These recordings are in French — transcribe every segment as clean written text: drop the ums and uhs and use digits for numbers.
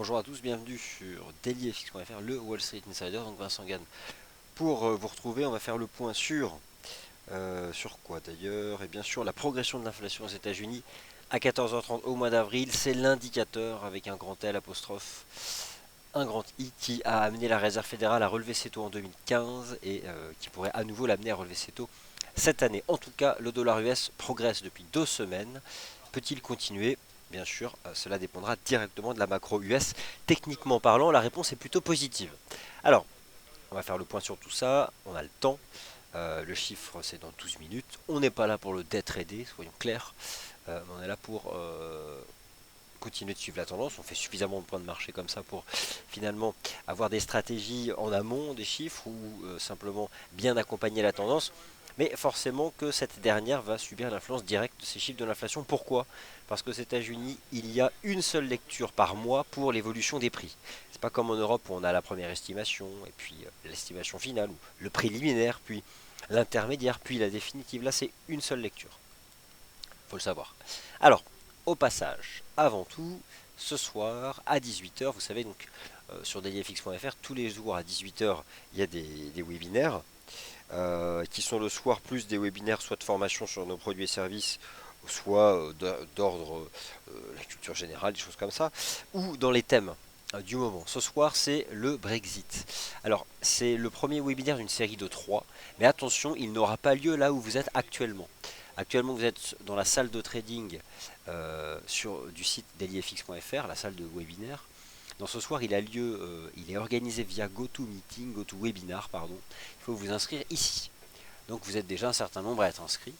Bonjour à tous, bienvenue sur dailyfx.fr, le Wall Street Insider, donc Vincent Gann. Pour vous retrouver, on va faire le point sur quoi d'ailleurs? Et bien sûr, la progression de l'inflation aux États-Unis à 14h30 au mois d'avril, c'est l'indicateur avec un grand L apostrophe, un grand I qui a amené la Réserve fédérale à relever ses taux en 2015 et qui pourrait à nouveau l'amener à relever ses taux cette année. En tout cas, le dollar US progresse depuis 2 semaines. Peut-il continuer? Bien sûr, cela dépendra directement de la macro US. Techniquement parlant, la réponse est plutôt positive. Alors, on va faire le point sur tout ça, on a le temps. Le chiffre, c'est dans 12 minutes. On n'est pas là pour le day trader, soyons clairs. On est là pour continuer de suivre la tendance. On fait suffisamment de points de marché comme ça pour finalement avoir des stratégies en amont des chiffres ou simplement bien accompagner la tendance. Mais forcément que cette dernière va subir l'influence directe de ces chiffres de l'inflation. Pourquoi? Parce qu'aux États-Unis, il y a une seule lecture par mois pour l'évolution des prix. C'est pas comme en Europe où on a la première estimation, et puis l'estimation finale, ou le préliminaire, puis l'intermédiaire, puis la définitive. Là, c'est une seule lecture. Faut le savoir. Alors, au passage, avant tout, ce soir à 18h, vous savez donc sur dailyfx.fr, tous les jours à 18h, il y a des webinaires qui sont le soir plus des webinaires soit de formation sur nos produits et services, soit d'ordre la culture générale, des choses comme ça, ou dans les thèmes du moment. Ce soir, c'est le Brexit. Alors, c'est le premier webinaire d'une série de 3, mais attention, il n'aura pas lieu là où vous êtes actuellement. Actuellement, vous êtes dans la salle de trading du site dailyfx.fr, la salle de webinaire. Dans ce soir, il a lieu, il est organisé via GoToMeeting, GoToWebinar, pardon. Il faut vous inscrire ici. Donc vous êtes déjà un certain nombre à être inscrits.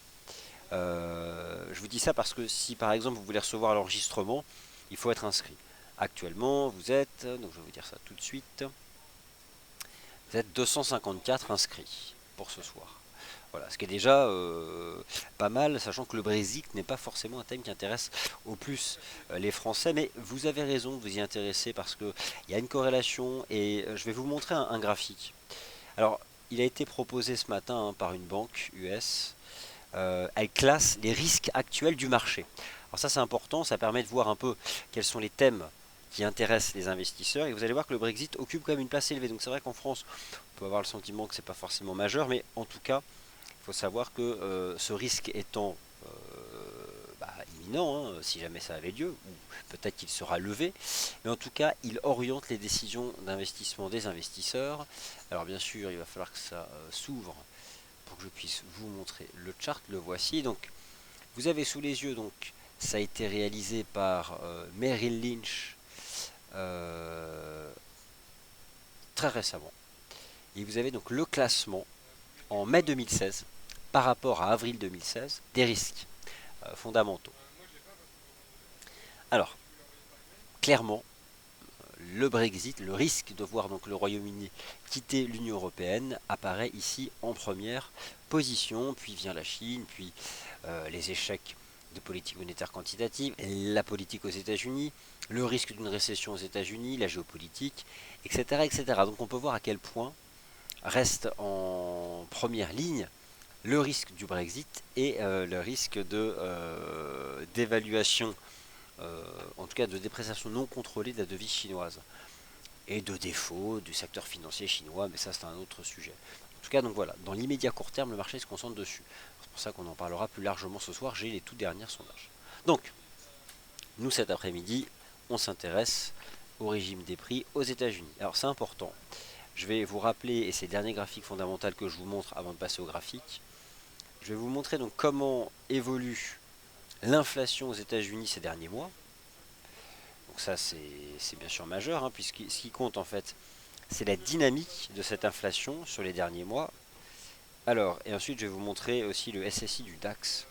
Je vous dis ça parce que si par exemple vous voulez recevoir l'enregistrement, il faut être inscrit. Actuellement, vous êtes, donc je vais vous dire ça tout de suite, vous êtes 254 inscrits pour ce soir. Voilà, ce qui est déjà pas mal, sachant que le Brexit n'est pas forcément un thème qui intéresse au plus les Français, mais vous avez raison de vous y intéresser parce qu'il y a une corrélation et je vais vous montrer un graphique. Alors, il a été proposé ce matin par une banque US. Elle classe les risques actuels du marché. Alors ça c'est important, ça permet de voir un peu quels sont les thèmes qui intéressent les investisseurs et vous allez voir que le Brexit occupe quand même une place élevée. Donc c'est vrai qu'en France, on peut avoir le sentiment que c'est pas forcément majeur, mais en tout cas, il faut savoir que ce risque étant imminent, hein, si jamais ça avait lieu, ou peut-être qu'il sera levé, mais en tout cas, il oriente les décisions d'investissement des investisseurs. Alors bien sûr, il va falloir que ça s'ouvre pour que je puisse vous montrer le chart. Le voici. Donc, vous avez sous les yeux, donc, ça a été réalisé par Merrill Lynch très récemment. Et vous avez donc le classement en mai 2016 par rapport à avril 2016 des risques fondamentaux. Alors, clairement, le Brexit, le risque de voir donc le Royaume-Uni quitter l'Union européenne apparaît ici en première position, puis vient la Chine, puis les échecs de politique monétaire quantitative, la politique aux États-Unis, le risque d'une récession aux États-Unis, la géopolitique, etc., etc. Donc on peut voir à quel point reste en première ligne le risque du Brexit et le risque d'évaluation, en tout cas de dépréciation non contrôlée de la devise chinoise et de défaut du secteur financier chinois, mais ça c'est un autre sujet. En tout cas, donc voilà, dans l'immédiat court terme, le marché se concentre dessus. C'est pour ça qu'on en parlera plus largement ce soir, j'ai les tout derniers sondages. Donc, nous cet après-midi, on s'intéresse au régime des prix aux États-Unis. Alors c'est important, je vais vous rappeler, et c'est le dernier graphique fondamental que je vous montre avant de passer au graphique, je vais vous montrer donc comment évolue l'inflation aux États-Unis ces derniers mois. Donc ça c'est bien sûr majeur, hein, puisque ce qui compte en fait, c'est la dynamique de cette inflation sur les derniers mois. Alors, et ensuite je vais vous montrer aussi le SSI du DAX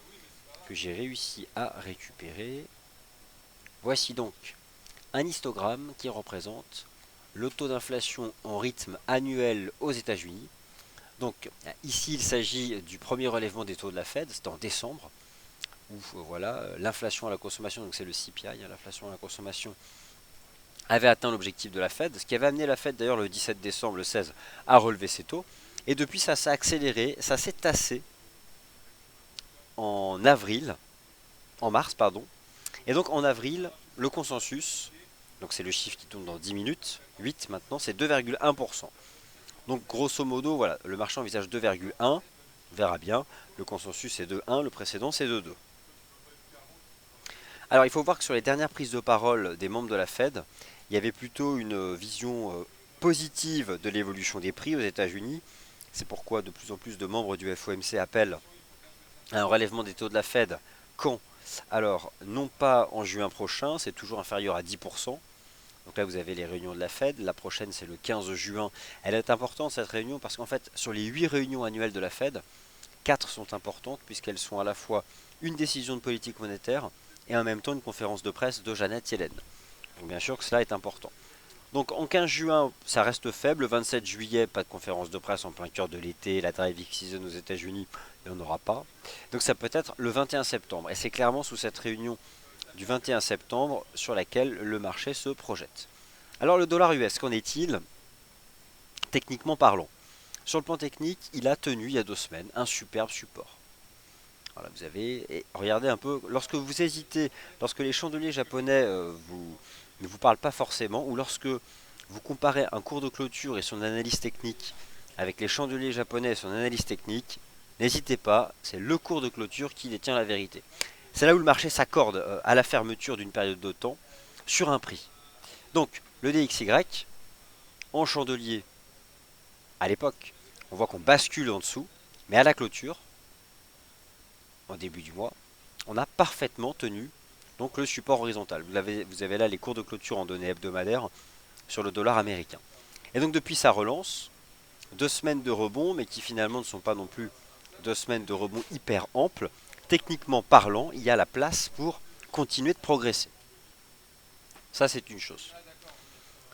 que j'ai réussi à récupérer. Voici donc un histogramme qui représente le taux d'inflation en rythme annuel aux États-Unis. Donc ici il s'agit du premier relèvement des taux de la Fed, c'était en décembre, où voilà, l'inflation à la consommation, donc c'est le CPI, hein, l'inflation à la consommation avait atteint l'objectif de la Fed, ce qui avait amené la Fed d'ailleurs le 17 décembre, le 16, à relever ses taux. Et depuis ça s'est accéléré, ça s'est tassé en mars pardon. Et donc en avril, le consensus donc c'est le chiffre qui tourne dans 10 minutes, 8 maintenant, c'est 2,1%. Donc grosso modo, voilà, le marché envisage 2,1, on verra bien, le consensus c'est 2,1, le précédent c'est 2,2. Alors il faut voir que sur les dernières prises de parole des membres de la Fed, il y avait plutôt une vision positive de l'évolution des prix aux États-Unis. C'est pourquoi de plus en plus de membres du FOMC appellent à un relèvement des taux de la Fed. Quand? Alors, non pas en juin prochain, c'est toujours inférieur à 10%. Donc là, vous avez les réunions de la Fed. La prochaine, c'est le 15 juin. Elle est importante, cette réunion, parce qu'en fait, sur les 8 réunions annuelles de la Fed, 4 sont importantes, puisqu'elles sont à la fois une décision de politique monétaire et en même temps une conférence de presse de Janet Yellen. Donc bien sûr que cela est important. Donc en 15 juin, ça reste faible. Le 27 juillet, pas de conférence de presse en plein cœur de l'été. La driving season aux États-Unis, il n'y en aura pas. Donc ça peut être le 21 septembre. Et c'est clairement sous cette réunion du 21 septembre sur laquelle le marché se projette. Alors le dollar US, qu'en est-il techniquement parlant? Sur le plan technique, il a tenu il y a 2 semaines un superbe support. Voilà, vous avez, et regardez un peu, lorsque vous hésitez, lorsque les chandeliers japonais ne vous parlent pas forcément, ou lorsque vous comparez un cours de clôture et son analyse technique avec les chandeliers japonais et son analyse technique, n'hésitez pas, c'est le cours de clôture qui détient la vérité. C'est là où le marché s'accorde à la fermeture d'une période de temps sur un prix. Donc, le DXY, en chandelier, à l'époque, on voit qu'on bascule en dessous, mais à la clôture, en début du mois, on a parfaitement tenu donc le support horizontal. Vous avez là les cours de clôture en données hebdomadaires sur le dollar américain. Et donc depuis sa relance, 2 semaines de rebond, mais qui finalement ne sont pas non plus 2 semaines de rebond hyper amples, techniquement parlant, il y a la place pour continuer de progresser. Ça c'est une chose.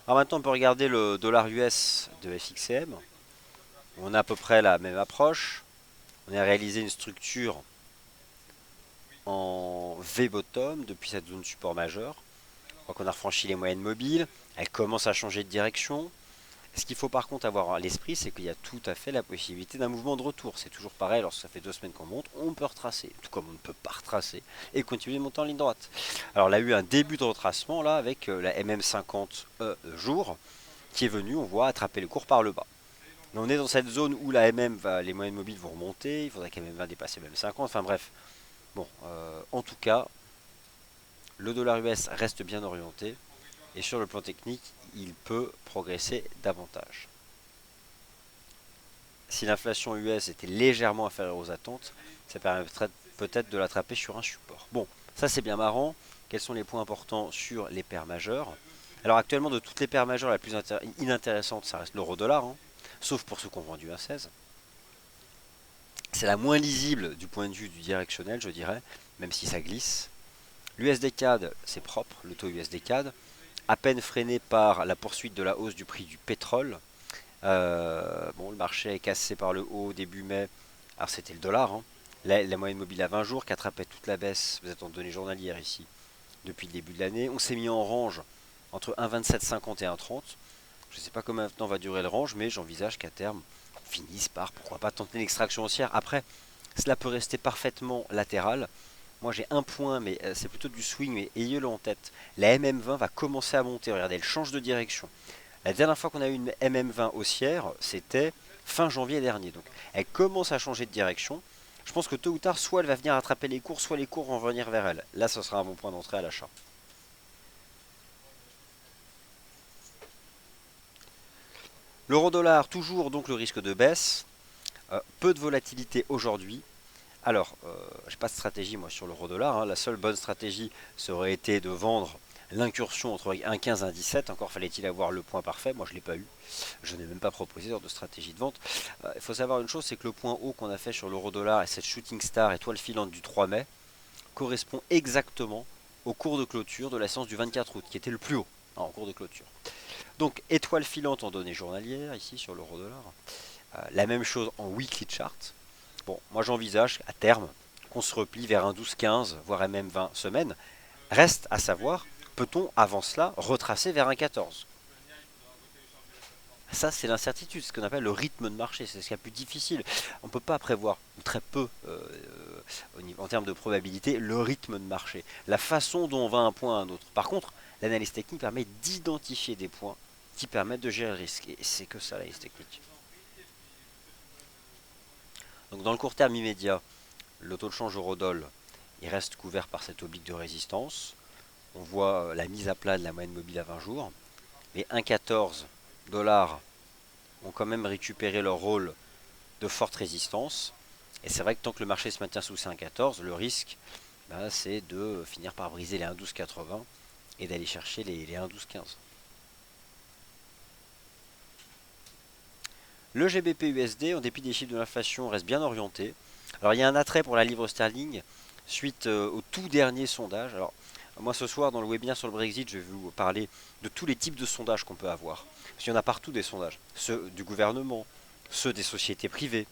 Alors maintenant on peut regarder le dollar US de FXCM. On a à peu près la même approche. On a réalisé une structure en V-bottom depuis cette zone support majeure. On voit qu'on a refranchi les moyennes mobiles. Elle commence à changer de direction. Ce qu'il faut par contre avoir à l'esprit, c'est qu'il y a tout à fait la possibilité d'un mouvement de retour. C'est toujours pareil, lorsque ça fait 2 semaines qu'on monte, on peut retracer, tout comme on ne peut pas retracer, et continuer de monter en ligne droite. Alors là, il y a eu un début de retracement là avec la MM50 jours qui est venue, on voit, attraper le cours par le bas. Mais on est dans cette zone où la MM va, les moyennes mobiles vont remonter, il faudrait qu'elle MM va dépasser MM50, enfin bref. Bon, en tout cas, le dollar US reste bien orienté, et sur le plan technique, il peut progresser davantage. Si l'inflation US était légèrement inférieure aux attentes, ça permettrait peut-être de l'attraper sur un support. Bon, ça c'est bien marrant. Quels sont les points importants sur les paires majeures? Alors actuellement, de toutes les paires majeures, la plus inintéressante, ça reste l'euro-dollar, hein, sauf pour ceux qui ont vendu à 16. C'est la moins lisible du point de vue du directionnel, je dirais, même si ça glisse. L'USD CAD, c'est propre, le taux USD CAD, à peine freiné par la poursuite de la hausse du prix du pétrole. Bon, le marché est cassé par le haut début mai. Alors c'était le dollar, hein. La moyenne mobile à 20 jours qui attrapait toute la baisse. Vous êtes en données journalières ici depuis le début de l'année. On s'est mis en range entre 1,2750 et 1,30. Je ne sais pas combien de temps va durer le range, mais j'envisage qu'à terme, on finisse par, pourquoi pas, tenter une extraction haussière. Après, cela peut rester parfaitement latéral. Moi j'ai un point, mais c'est plutôt du swing, mais ayez-le en tête. La MM20 va commencer à monter. Regardez, elle change de direction. La dernière fois qu'on a eu une MM20 haussière, c'était fin janvier dernier. Donc elle commence à changer de direction. Je pense que tôt ou tard, soit elle va venir attraper les cours, soit les cours vont venir vers elle. Là, ce sera un bon point d'entrée à l'achat. L'euro-dollar, toujours donc le risque de baisse. Peu de volatilité aujourd'hui. Alors, j'ai pas de stratégie moi sur l'euro-dollar, hein. La seule bonne stratégie, ça aurait été de vendre l'incursion entre 1,15 et 1,17. Encore fallait-il avoir le point parfait, moi je ne l'ai pas eu. Je n'ai même pas proposé de stratégie de vente. Il faut savoir une chose, c'est que le point haut qu'on a fait sur l'euro-dollar et cette shooting star étoile filante du 3 mai correspond exactement au cours de clôture de la séance du 24 août, qui était le plus haut, hein, en cours de clôture. Donc étoile filante en données journalières, ici sur l'euro-dollar. La même chose en weekly chart. Bon, moi j'envisage à terme qu'on se replie vers un 12-15, voire même 20 semaines. Reste à savoir, peut-on avant cela retracer vers un 14? Ça c'est l'incertitude, ce qu'on appelle le rythme de marché, c'est ce qui est plus difficile. On ne peut pas prévoir, ou très peu, en termes de probabilité, le rythme de marché. La façon dont on va d'un point à un autre. Par contre, L'analyse technique permet d'identifier des points qui permettent de gérer le risque. Et c'est que ça l'analyse technique. Donc dans le court terme immédiat, le taux de change euro-dollar, il reste couvert par cette oblique de résistance. On voit la mise à plat de la moyenne mobile à 20 jours. Les 1,14 dollars ont quand même récupéré leur rôle de forte résistance. Et c'est vrai que tant que le marché se maintient sous ces 1,14, le risque, c'est de finir par briser les 1,1280 et d'aller chercher les 1,1215. Le GBP USD, en dépit des chiffres de l'inflation, reste bien orienté. Alors il y a un attrait pour la livre sterling suite au tout dernier sondage. Alors moi ce soir dans le webinaire sur le Brexit, je vais vous parler de tous les types de sondages qu'on peut avoir. Parce qu'il y en a partout des sondages. Ceux du gouvernement, ceux des sociétés privées.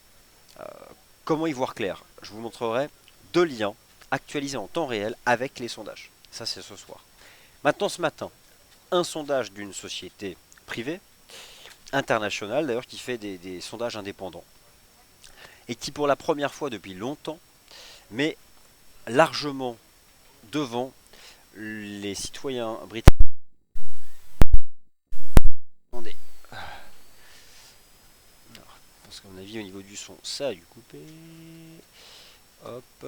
Comment y voir clair? Je vous montrerai 2 liens actualisés en temps réel avec les sondages. Ça c'est ce soir. Maintenant ce matin, un sondage d'une société privée, internationale d'ailleurs, qui fait des sondages indépendants. Et qui pour la première fois depuis longtemps met largement devant les citoyens britanniques. Attendez. Alors, parce qu'à mon avis au niveau du son, ça a dû couper. Hop.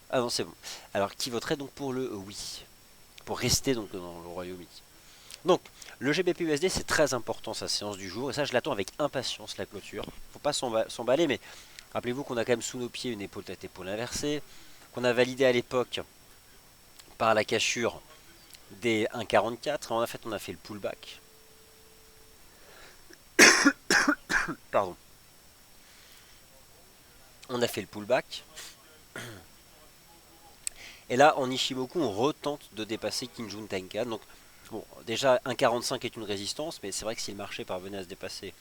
Ah non, c'est bon. Alors qui voterait donc pour le oui? Pour rester donc dans le Royaume-Uni. Donc, le GBP USD, c'est très important sa séance du jour. Et ça, je l'attends avec impatience, la clôture. Faut pas s'emballer, mais rappelez-vous qu'on a quand même sous nos pieds une épaule tête épaule inversée, qu'on a validé à l'époque par la cassure des 1,44. En fait, on a fait le pullback. Pardon. On a fait le pullback. Et là, en Ishimoku, on retente de dépasser Kinjun Tenkan. Donc, bon, déjà, 1,45 est une résistance, mais c'est vrai que si le marché parvenait à se dépasser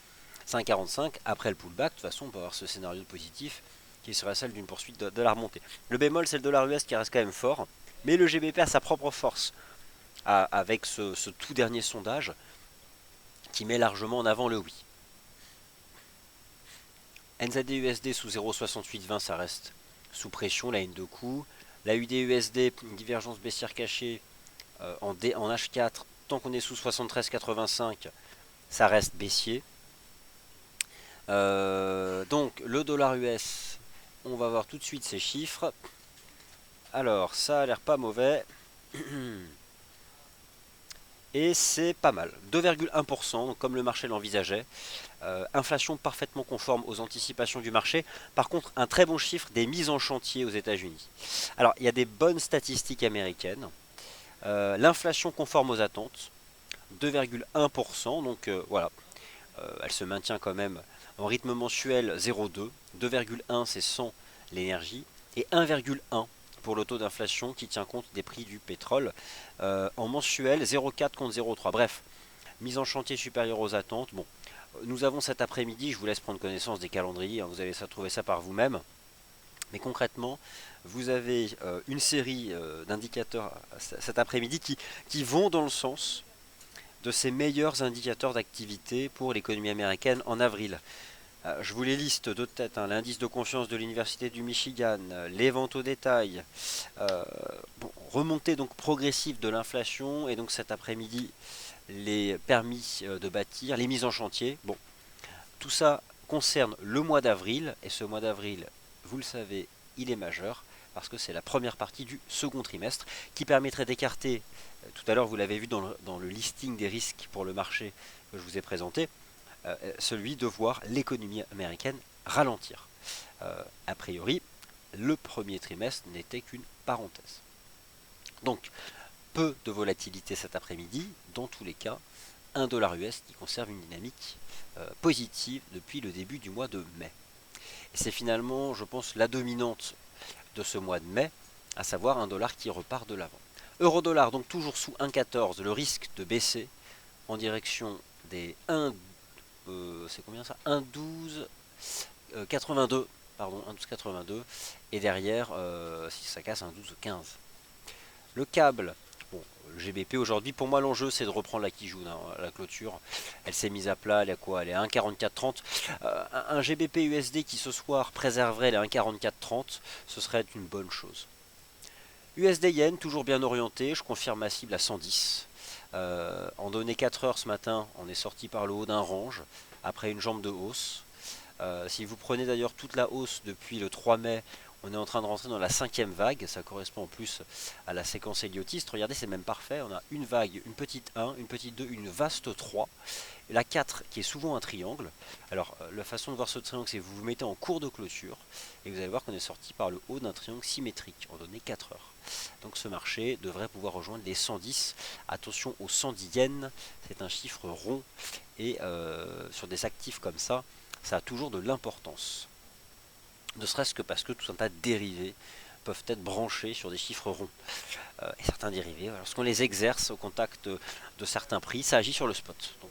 5,45, après le pullback, de toute façon, on peut avoir ce scénario positif qui serait celle d'une poursuite de la remontée. Le bémol, c'est le dollar US qui reste quand même fort, mais le GBP a sa propre force avec ce tout dernier sondage qui met largement en avant le oui. NZD-USD sous 0,6820, ça reste sous pression, la ligne de coup. La UD-USD, divergence baissière cachée en H4, tant qu'on est sous 73,85, ça reste baissier. Donc le dollar US, on va voir tout de suite ces chiffres. Alors ça a l'air pas mauvais. Et c'est pas mal. 2,1%, donc comme le marché l'envisageait. Inflation parfaitement conforme aux anticipations du marché. Par contre, un très bon chiffre des mises en chantier aux États-Unis. Alors, il y a des bonnes statistiques américaines. L'inflation conforme aux attentes, 2,1%. Donc voilà, elle se maintient quand même en rythme mensuel 0,2. 2,1 c'est sans l'énergie. Et 1,1 pour le taux d'inflation qui tient compte des prix du pétrole. En mensuel, 0,4 contre 0,3. Bref, mise en chantier supérieure aux attentes. Bon, nous avons cet après-midi, je vous laisse prendre connaissance des calendriers, hein, vous allez trouver ça par vous-même. Mais concrètement, vous avez une série d'indicateurs cet après-midi qui vont dans le sens de ces meilleurs indicateurs d'activité pour l'économie américaine en avril. Je vous les liste de tête, hein, l'indice de confiance de l'Université du Michigan, les ventes au détail, remontée donc progressive de l'inflation, et donc cet après-midi, les permis de bâtir, les mises en chantier. Bon, tout ça concerne le mois d'avril, et ce mois d'avril, vous le savez, il est majeur, parce que c'est la première partie du second trimestre, qui permettrait d'écarter, tout à l'heure vous l'avez vu dans le listing des risques pour le marché que je vous ai présenté, celui de voir l'économie américaine ralentir. A priori, le premier trimestre n'était qu'une parenthèse. Donc, peu de volatilité cet après-midi, dans tous les cas, un dollar US qui conserve une dynamique positive depuis le début du mois de mai. Et c'est finalement, je pense, la dominante de ce mois de mai, à savoir un dollar qui repart de l'avant. Euro-dollar, donc toujours sous 1,14, le risque de baisser en direction des 1, c'est combien ça, 1,1282, pardon, 1,1282, et derrière, si ça casse, 1,1215. Le câble, bon, le GBP aujourd'hui, pour moi l'enjeu c'est de reprendre la Kijun, hein, la clôture. Elle s'est mise à plat, elle est à quoi? Elle est à 1,4430. Un GBP USD qui ce soir préserverait les 1,4430, ce serait une bonne chose. USD Yen, toujours bien orienté, je confirme ma cible à 110. En données 4 heures ce matin, on est sorti par le haut d'un range, après une jambe de hausse. Si vous prenez d'ailleurs toute la hausse depuis le 3 mai, on est en train de rentrer dans la 5e vague, ça correspond en plus à la séquence héliotiste. Regardez, c'est même parfait, on a une vague, une petite 1, une petite 2, une vaste 3, la 4 qui est souvent un triangle. Alors la façon de voir ce triangle, c'est que vous vous mettez en cours de clôture et vous allez voir qu'on est sorti par le haut d'un triangle symétrique en données 4 heures. Donc ce marché devrait pouvoir rejoindre les 110. Attention aux 110 yens, c'est un chiffre rond et sur des actifs comme ça a toujours de l'importance. Ne serait-ce que parce que tout un tas de dérivés peuvent être branchés sur des chiffres ronds. Et certains dérivés, lorsqu'on les exerce au contact de certains prix, ça agit sur le spot. Donc,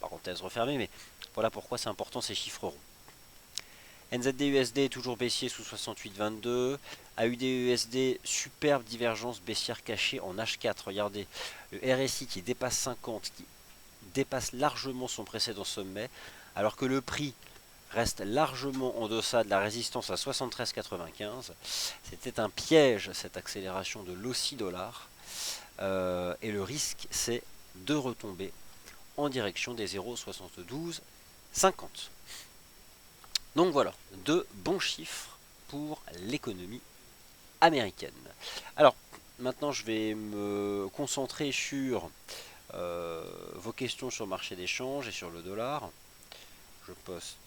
parenthèse refermée, mais voilà pourquoi c'est important ces chiffres ronds. NZD-USD est toujours baissier sous 68,22. AUD-USD, superbe divergence baissière cachée en H4. Regardez, le RSI qui dépasse 50, qui dépasse largement son précédent sommet, alors que le prix reste largement en deçà de la résistance à 73,95. C'était un piège, cette accélération de l'AUSSI dollar. Et le risque, c'est de retomber en direction des 0,7250. Donc voilà, de bons chiffres pour l'économie américaine. Alors, maintenant je vais me concentrer sur vos questions sur le marché d'échange et sur le dollar. Je poste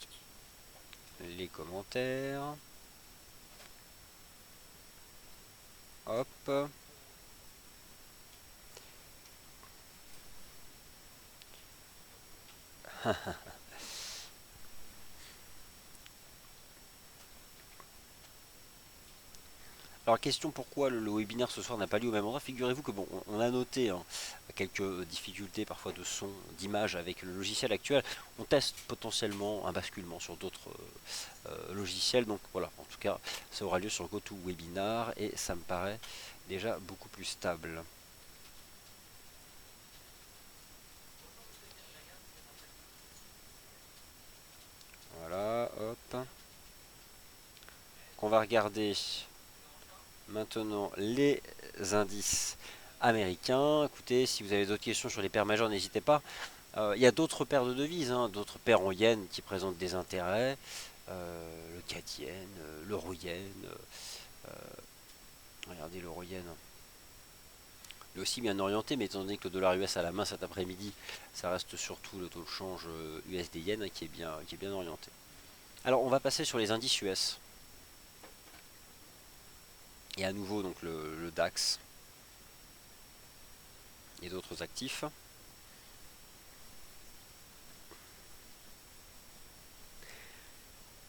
les commentaires. Hop. Alors question pourquoi le webinaire ce soir n'a pas lieu au même endroit, figurez-vous que bon, on a noté quelques difficultés parfois de son, d'image avec le logiciel actuel. On teste potentiellement un basculement sur d'autres logiciels, donc voilà, en tout cas ça aura lieu sur GoToWebinar et ça me paraît déjà beaucoup plus stable. Voilà, hop. On va regarder maintenant les indices américains. Écoutez, si vous avez d'autres questions sur les paires majeures, n'hésitez pas. Il y a d'autres paires de devises, d'autres paires en yens qui présentent des intérêts. Le CAD yen, l'euro yen. Regardez l'euro yen. Il est aussi bien orienté, mais étant donné que le dollar US à la main cet après-midi, ça reste surtout le taux de change USD yen qui est bien orienté. Alors on va passer sur les indices US. Et à nouveau donc le DAX et d'autres actifs.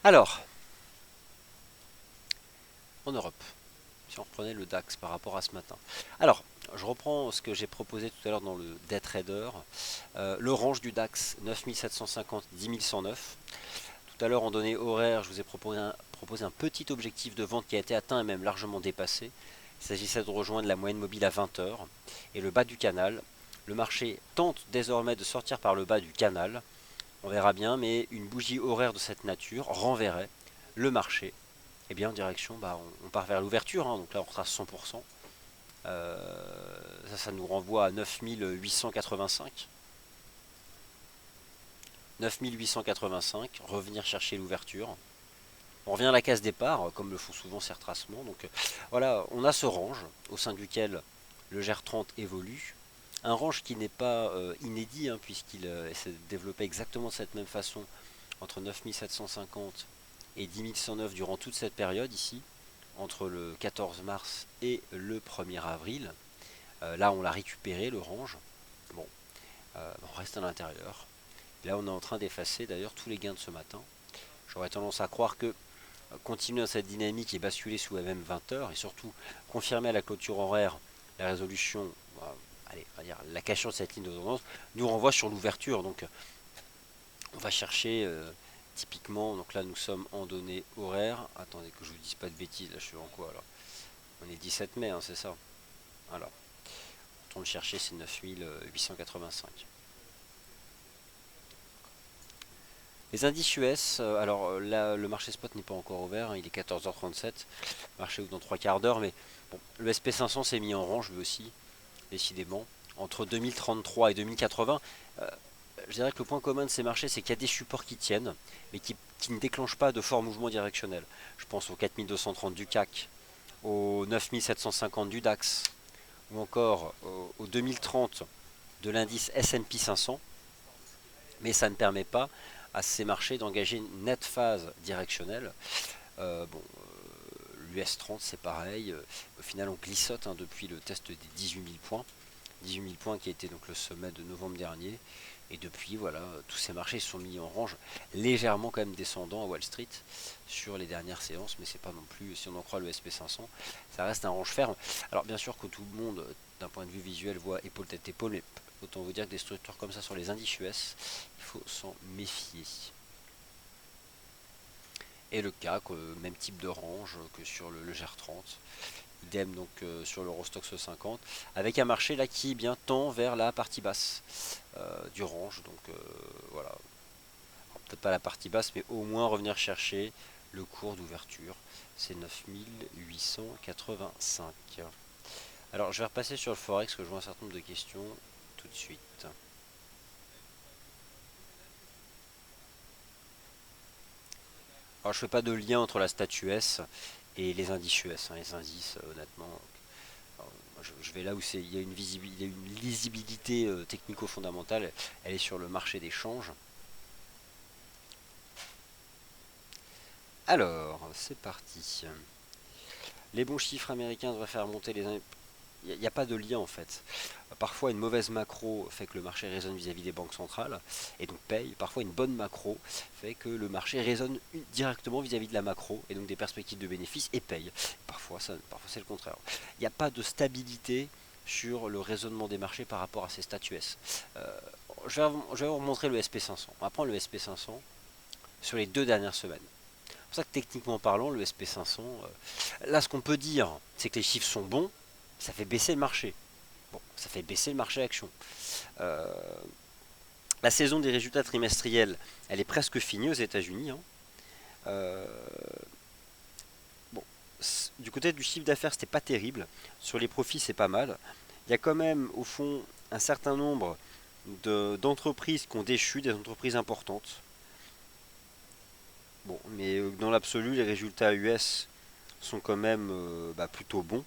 Alors, en Europe, si on reprenait le DAX par rapport à ce matin. Alors, je reprends ce que j'ai proposé tout à l'heure dans le Day Trader. Le range du DAX, 9750, 10109. Tout à l'heure, en données horaires, je vous ai proposé un petit objectif de vente qui a été atteint et même largement dépassé. Il s'agissait de rejoindre la moyenne mobile à 20 heures et le bas du canal. Le marché tente désormais de sortir par le bas du canal. On verra bien, mais une bougie horaire de cette nature renverrait le marché bien en direction, on part vers l'ouverture, donc là on retrace 100%. Ça nous renvoie à 9885. 9885, revenir chercher l'ouverture. On revient à la case départ, comme le font souvent ces retracements. Donc voilà, on a ce range au sein duquel le GR30 évolue. Un range qui n'est pas inédit, puisqu'il s'est développé exactement de cette même façon entre 9750 et 10109 durant toute cette période ici, entre le 14 mars et le 1er avril. Là, on l'a récupéré, le range. Bon, on reste à l'intérieur. Là, on est en train d'effacer d'ailleurs tous les gains de ce matin. J'aurais tendance à croire que continuer dans cette dynamique et basculer sous la même 20 heures, et surtout confirmer à la clôture horaire la résolution, allez, on va dire la cassure de cette ligne de tendance, nous renvoie sur l'ouverture. Donc, on va chercher typiquement, donc là nous sommes en données horaires. Attendez que je vous dise pas de bêtises, là je suis en quoi là? On est 17 mai, c'est ça. Voilà. On le chercher, c'est 9885. Les indices US, alors là, le marché spot n'est pas encore ouvert, hein, il est 14h37, marché ouvre dans 3 quarts d'heure, mais bon, le SP500 s'est mis en range lui aussi, décidément. Entre 2033 et 2080, je dirais que le point commun de ces marchés, c'est qu'il y a des supports qui tiennent, mais qui ne déclenchent pas de fort mouvement directionnel. Je pense aux 4230 du CAC, aux 9750 du DAX, ou encore aux 2030 de l'indice S&P 500, mais ça ne permet pas à ces marchés d'engager une nette phase directionnelle. L'US 30 c'est pareil, au final on glissote hein, depuis le test des 18 000 points. 18 000 points qui a été donc le sommet de novembre dernier. Et depuis, voilà, tous ces marchés se sont mis en range, légèrement quand même descendant à Wall Street sur les dernières séances, mais c'est pas non plus, si on en croit le SP500, ça reste un range ferme. Alors bien sûr que tout le monde, d'un point de vue visuel, voit épaule tête épaule, mais autant vous dire que des structures comme ça sur les indices US, il faut s'en méfier. Et le CAC, même type de range que sur le GR30. Idem donc sur l'Eurostoxx 50, avec un marché là qui bien tend vers la partie basse du range. Donc voilà, peut-être pas la partie basse, mais au moins revenir chercher le cours d'ouverture. C'est 9885. Alors je vais repasser sur le Forex, que je vois un certain nombre de questions tout de suite. Alors je fais pas de lien entre la stat US et les indices US. Hein. Les indices, honnêtement, je vais là où il y a une lisibilité technico-fondamentale. Elle est sur le marché des changes. Alors, c'est parti. Les bons chiffres américains devraient faire monter les... Il n'y a pas de lien en fait. Parfois une mauvaise macro fait que le marché résonne vis-à-vis des banques centrales et donc paye. Parfois une bonne macro fait que le marché résonne directement vis-à-vis de la macro et donc des perspectives de bénéfices et paye. Parfois c'est le contraire. Il n'y a pas de stabilité sur le raisonnement des marchés par rapport à ces statuts US. Je vais vous montrer le SP500. On va prendre le SP500 sur les 2 dernières semaines. C'est pour ça que techniquement parlant, le SP500, là ce qu'on peut dire, c'est que les chiffres sont bons, ça fait baisser le marché. Bon, ça fait baisser le marché action. Euh, la saison des résultats trimestriels, elle est presque finie aux États-Unis. Hein. Euh, bon, du côté du chiffre d'affaires, c'était pas terrible. Sur les profits, c'est pas mal. Il y a quand même, au fond, un certain nombre d'entreprises qui ont déchu, des entreprises importantes. Bon, mais dans l'absolu, les résultats US sont quand même plutôt bons.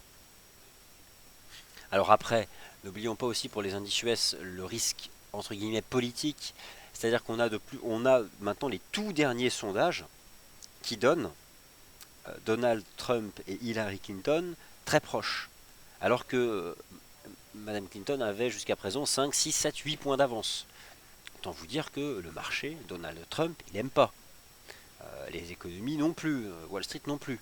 Alors après, n'oublions pas aussi pour les indices US le risque entre guillemets politique, c'est-à-dire on a maintenant les tout derniers sondages qui donnent Donald Trump et Hillary Clinton très proches, alors que Madame Clinton avait jusqu'à présent 5, 6, 7, 8 points d'avance. Autant vous dire que le marché, Donald Trump, il n'aime pas. Les économies non plus, Wall Street non plus.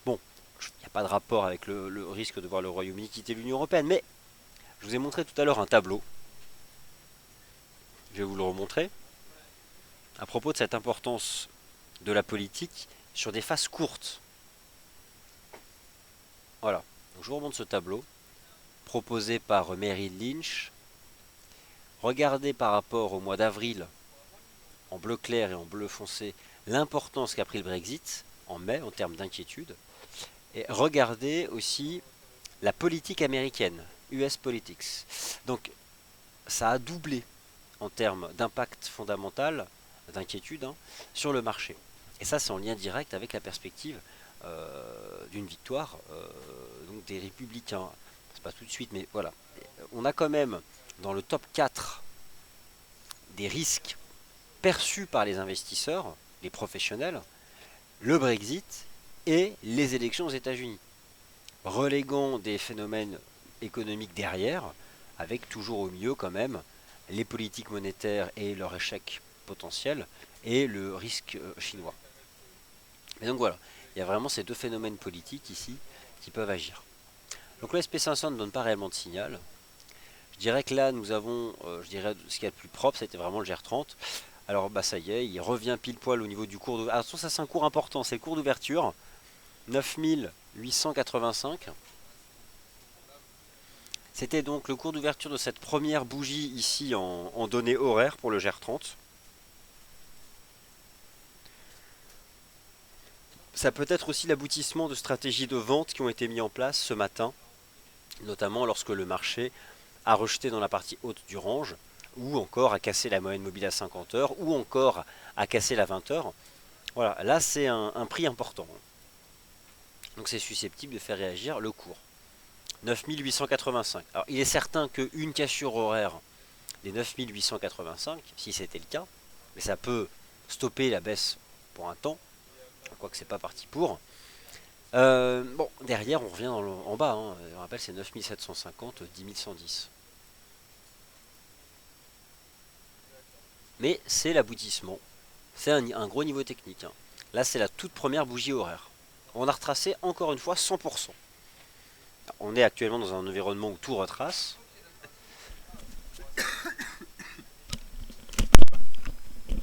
Bon, il n'y a pas de rapport avec le risque de voir le Royaume-Uni quitter l'Union Européenne, mais je vous ai montré tout à l'heure un tableau, je vais vous le remontrer, à propos de cette importance de la politique sur des phases courtes. Voilà, donc je vous remontre ce tableau, proposé par Merrill Lynch. Regardez par rapport au mois d'avril, en bleu clair et en bleu foncé, l'importance qu'a pris le Brexit, en mai, en termes d'inquiétude. Et regardez aussi la politique américaine, US Politics. Donc ça a doublé en termes d'impact fondamental, d'inquiétude, hein, sur le marché. Et ça, c'est en lien direct avec la perspective d'une victoire donc des républicains. C'est pas tout de suite, mais voilà. On a quand même dans le top 4 des risques perçus par les investisseurs, les professionnels, le Brexit et les élections aux États-Unis, reléguant des phénomènes économiques derrière, avec toujours au milieu quand même les politiques monétaires et leur échec potentiel, et le risque chinois. Et donc voilà, il y a vraiment ces deux phénomènes politiques ici qui peuvent agir. Donc le SP500 ne donne pas réellement de signal. Je dirais que là nous avons, ce qu'il y a de plus propre, c'était vraiment le GR30. Alors bah ça y est, il revient pile poil au niveau du cours d'ouverture. Attention, ça c'est un cours important, c'est le cours d'ouverture, 9885. C'était donc le cours d'ouverture de cette première bougie ici en données horaires pour le GR30. Ça peut être aussi l'aboutissement de stratégies de vente qui ont été mises en place ce matin, notamment lorsque le marché a rejeté dans la partie haute du range, ou encore a cassé la moyenne mobile à 50 heures, ou encore a cassé la 20 heures. Voilà, là c'est un prix important. Donc c'est susceptible de faire réagir le cours. 9885. Alors il est certain qu'une cassure horaire des 9885, si c'était le cas, mais ça peut stopper la baisse pour un temps, quoique c'est pas parti pour. Bon, derrière on revient en bas, hein. Je rappelle c'est 9750, 10110. Mais c'est l'aboutissement, c'est un gros niveau technique, hein. Là c'est la toute première bougie horaire. On a retracé encore une fois 100%. On est actuellement dans un environnement où tout retrace.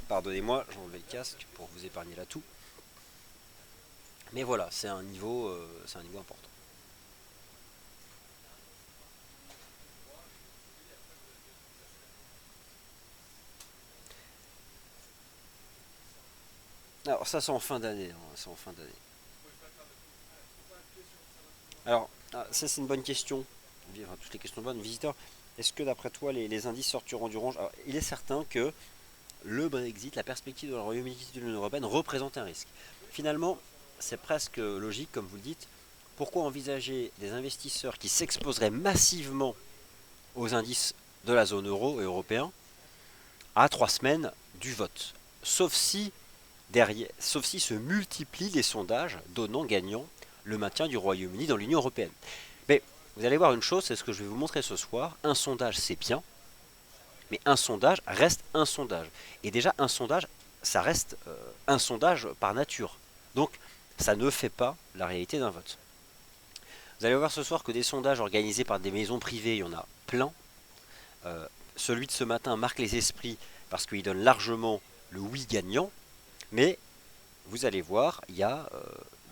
Pardonnez-moi, j'ai enlevé le casque pour vous épargner la toux. Mais voilà, c'est un niveau important. Alors ça c'est en fin d'année, hein, c'est en fin d'année. Alors ça c'est une bonne question. Enfin, toutes les questions bonnes, visiteur. Est-ce que d'après toi les indices sortiront du range? Alors, il est certain que le Brexit, la perspective de la Royaume-Uni de l'Union européenne représente un risque. Finalement, c'est presque logique, comme vous le dites. Pourquoi envisager des investisseurs qui s'exposeraient massivement aux indices de la zone euro et européen à 3 semaines du vote? Sauf si se multiplient les sondages donnant gagnant le maintien du Royaume-Uni dans l'Union européenne. Mais vous allez voir une chose, c'est ce que je vais vous montrer ce soir. Un sondage, c'est bien, mais un sondage reste un sondage. Et déjà, un sondage, ça reste un sondage par nature. Donc, ça ne fait pas la réalité d'un vote. Vous allez voir ce soir que des sondages organisés par des maisons privées, il y en a plein. Celui de ce matin marque les esprits parce qu'il donne largement le oui gagnant. Mais vous allez voir, il y a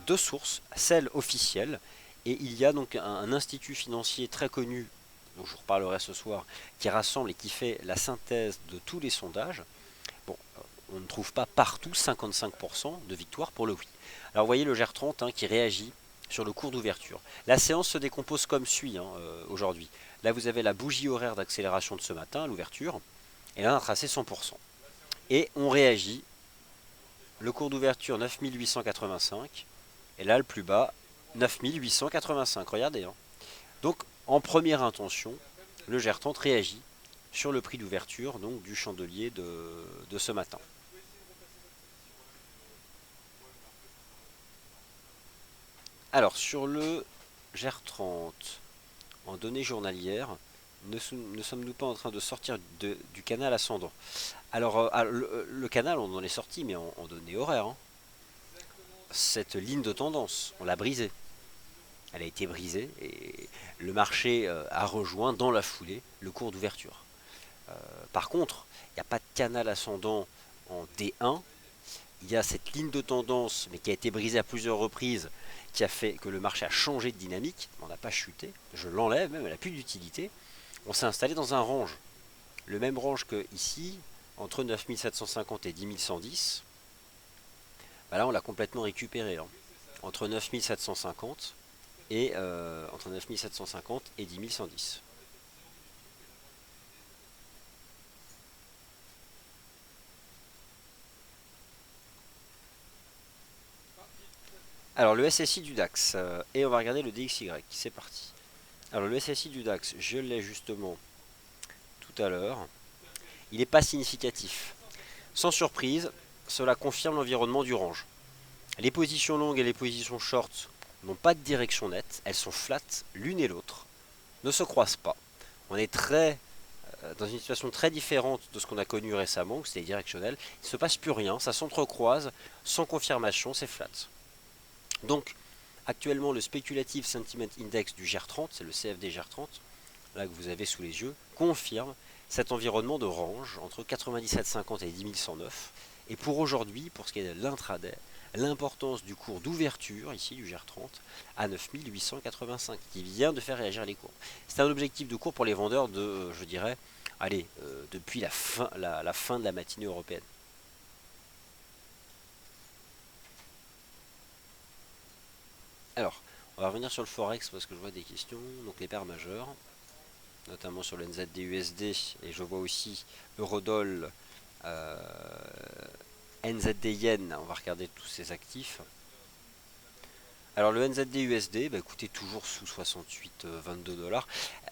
deux sources, celle officielle, et il y a donc un institut financier très connu, dont je vous reparlerai ce soir, qui rassemble et qui fait la synthèse de tous les sondages. Bon, on ne trouve pas partout 55% de victoire pour le oui. Alors vous voyez le GR30 qui réagit sur le cours d'ouverture. La séance se décompose comme suit aujourd'hui. Là vous avez la bougie horaire d'accélération de ce matin, l'ouverture, et là on a tracé 100%. Et on réagit. Le cours d'ouverture 9885. Et là, le plus bas, 9885. Regardez. Donc, en première intention, le GR30 réagit sur le prix d'ouverture donc du chandelier de ce matin. Alors, sur le GR30, en données journalières, ne sommes-nous pas en train de sortir du canal ascendant? Alors, le canal, on en est sorti, mais en données horaires. Cette ligne de tendance, on l'a brisée. Elle a été brisée et le marché a rejoint dans la foulée le cours d'ouverture. Par contre, il n'y a pas de canal ascendant en D1. Il y a cette ligne de tendance, mais qui a été brisée à plusieurs reprises, qui a fait que le marché a changé de dynamique. On n'a pas chuté. Je l'enlève même, elle n'a plus d'utilité. On s'est installé dans un range. Le même range que ici, entre 9750 et 10110. Bah là, on l'a complètement récupéré. Entre 9750 et entre 9750 et 10110. Alors le SSI du DAX, et on va regarder le DXY, c'est parti. Alors le SSI du DAX, je l'ai justement tout à l'heure. Il n'est pas significatif. Sans surprise, cela confirme l'environnement du range. Les positions longues et les positions short n'ont pas de direction nette, elles sont flattes l'une et l'autre, ne se croisent pas. On est dans une situation très différente de ce qu'on a connu récemment, où c'était directionnel. Il ne se passe plus rien, ça s'entrecroise, sans confirmation, c'est flat. Donc, actuellement, le Speculative Sentiment Index du GR30, c'est le CFD GR30, là que vous avez sous les yeux, confirme cet environnement de range entre 97,50 et 10.109. Et pour aujourd'hui, pour ce qui est de l'intraday, l'importance du cours d'ouverture, ici du GR30, à 9885, qui vient de faire réagir les cours. C'est un objectif de cours pour les vendeurs de, je dirais, depuis la fin de la matinée européenne. va revenir sur le Forex parce que je vois des questions. Donc les paires majeures, notamment sur le NZD-USD, et je vois aussi Eurodoll, NZD-Yen. On va regarder tous ces actifs. Alors le NZD-USD, bah écoutez, toujours sous 68,22 $.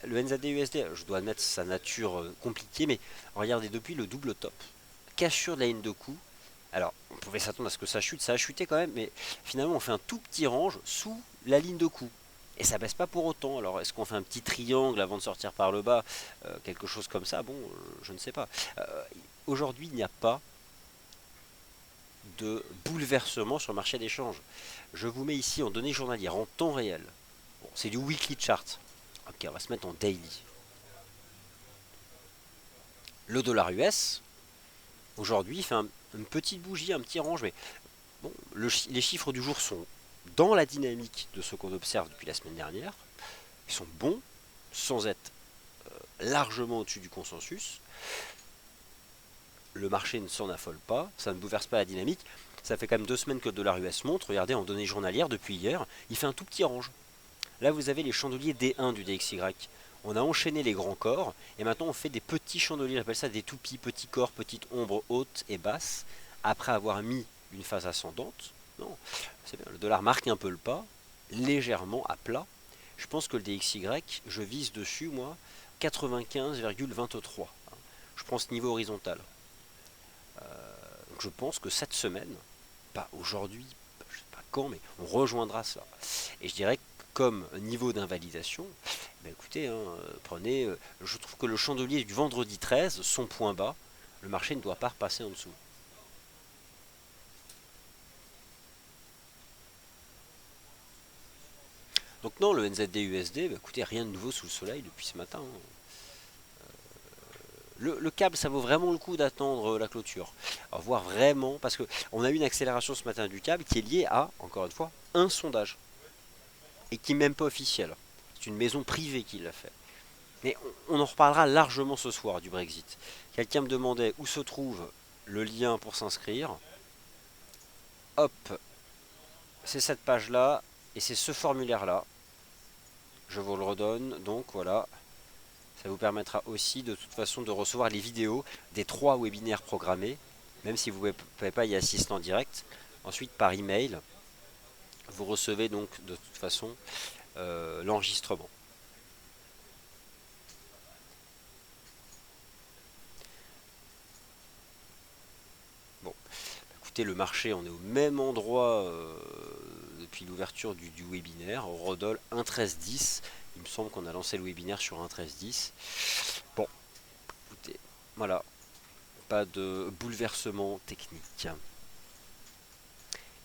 Le NZD-USD, je dois admettre sa nature compliquée, mais regardez, depuis le double top, cassure de la ligne de coup. Alors, on pouvait s'attendre à ce que ça chute, ça a chuté quand même, mais finalement on fait un tout petit range sous la ligne de coup. Et ça baisse pas pour autant. Alors, est-ce qu'on fait un petit triangle avant de sortir par le bas, quelque chose comme ça? Bon, je ne sais pas. Aujourd'hui, il n'y a pas de bouleversement sur le marché d'échange. Je vous mets ici en données journalières, en temps réel. Bon, c'est du weekly chart. Ok, on va se mettre en daily. Le dollar US, aujourd'hui, il fait une petite bougie, un petit range, mais bon, les chiffres du jour sont dans la dynamique de ce qu'on observe depuis la semaine dernière. Ils sont bons, sans être largement au-dessus du consensus. Le marché ne s'en affole pas, ça ne bouleverse pas la dynamique. Ça fait quand même 2 semaines que le dollar US monte. Regardez, en données journalières, depuis hier, il fait un tout petit range. Là, vous avez les chandeliers D1 du DXY. On a enchaîné les grands corps, et maintenant on fait des petits chandeliers, j'appelle ça des toupies, petits corps, petites ombres hautes et basses, après avoir mis une phase ascendante. Non, c'est bien, le dollar marque un peu le pas, légèrement à plat. Je pense que le DXY, je vise dessus, moi, 95,23. Je prends ce niveau horizontal. Donc je pense que cette semaine, pas aujourd'hui, je ne sais pas quand, mais on rejoindra ça. Et je dirais que comme niveau d'invalidation, ben écoutez, hein, prenez, je trouve que le chandelier du vendredi 13, son point bas, le marché ne doit pas repasser en dessous. Donc non, le NZD-USD, ben écoutez, rien de nouveau sous le soleil depuis ce matin. Hein. Le câble, ça vaut vraiment le coup d'attendre la clôture. Alors, voir vraiment, parce qu'on a eu une accélération ce matin du câble qui est liée à, encore une fois, un sondage. Et qui n'est même pas officiel. C'est une maison privée qui l'a fait. Mais on en reparlera largement ce soir du Brexit. Quelqu'un me demandait où se trouve le lien pour s'inscrire. Hop, c'est cette page-là et c'est ce formulaire-là. Je vous le redonne, donc voilà. Ça vous permettra aussi de toute façon de recevoir les vidéos des 3 webinaires programmés, même si vous ne pouvez pas y assister en direct. Ensuite, par email, vous recevez donc de toute façon l'enregistrement. Bon, écoutez, le marché, on est au même endroit depuis l'ouverture du webinaire. Rodol 1.13.10. Il me semble qu'on a lancé le webinaire sur 1.13.10. Bon, écoutez, voilà, pas de bouleversement technique.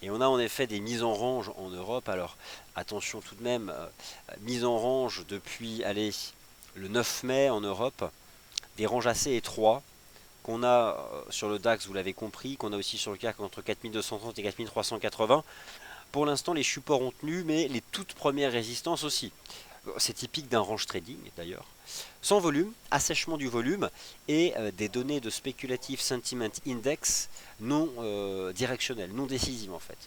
Et on a en effet des mises en range en Europe. Alors attention tout de même, mise en range depuis, allez, le 9 mai en Europe, des ranges assez étroits qu'on a sur le DAX, vous l'avez compris, qu'on a aussi sur le CAC entre 4230 et 4380. Pour l'instant, les supports ont tenu, mais les toutes premières résistances aussi. C'est typique d'un range trading d'ailleurs. Sans volume, assèchement du volume et des données de Speculative Sentiment Index non directionnelles, non décisives en fait.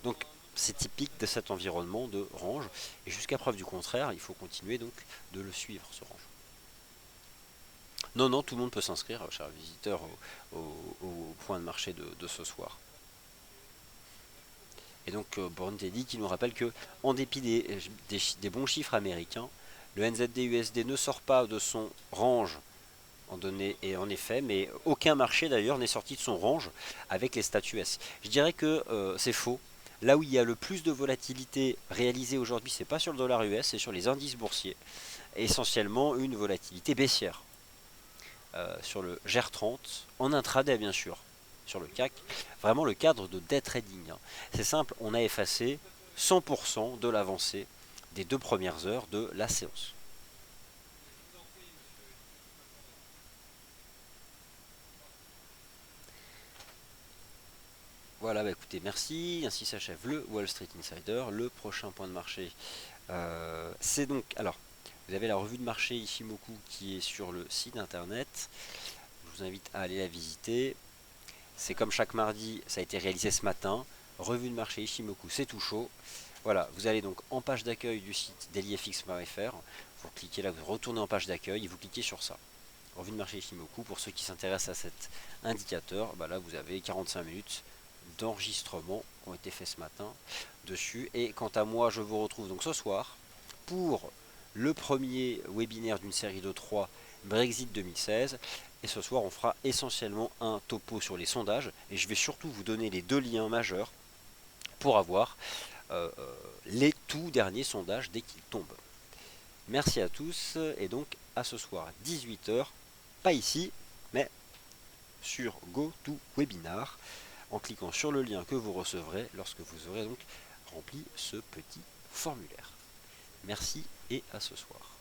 Donc c'est typique de cet environnement de range. Et jusqu'à preuve du contraire, il faut continuer donc de le suivre ce range. Non, non, tout le monde peut s'inscrire, chers visiteurs, au point de marché de ce soir. Et donc Borntelli qui nous rappelle que, en dépit des bons chiffres américains, le NZD-USD ne sort pas de son range en données et en effet, mais aucun marché d'ailleurs n'est sorti de son range avec les statuts US. Je dirais que c'est faux. Là où il y a le plus de volatilité réalisée aujourd'hui, c'est pas sur le dollar US, c'est sur les indices boursiers. Essentiellement une volatilité baissière. Sur le GER30, en intraday bien sûr, sur le CAC, vraiment le cadre de day trading. Hein. C'est simple, on a effacé 100% de l'avancée des 2 premières heures de la séance. Voilà, bah écoutez, merci. Ainsi s'achève le Wall Street Insider. Le prochain point de marché, c'est donc... Alors, vous avez la revue de marché Ishimoku qui est sur le site internet. Je vous invite à aller la visiter. C'est comme chaque mardi, ça a été réalisé ce matin. Revue de marché Ishimoku, c'est tout chaud. Voilà, vous allez donc en page d'accueil du site dailyfx.fr, vous cliquez là, vous retournez en page d'accueil et vous cliquez sur ça. Revue de marché Ichimoku, pour ceux qui s'intéressent à cet indicateur, bah là vous avez 45 minutes d'enregistrement qui ont été faits ce matin dessus. Et quant à moi, je vous retrouve donc ce soir pour le premier webinaire d'une série de 3 Brexit 2016. Et ce soir, on fera essentiellement un topo sur les sondages. Et je vais surtout vous donner les 2 liens majeurs pour avoir les tout derniers sondages dès qu'ils tombent. Merci à tous et donc à ce soir 18h, pas ici, mais sur GoToWebinar, en cliquant sur le lien que vous recevrez lorsque vous aurez donc rempli ce petit formulaire. Merci et à ce soir.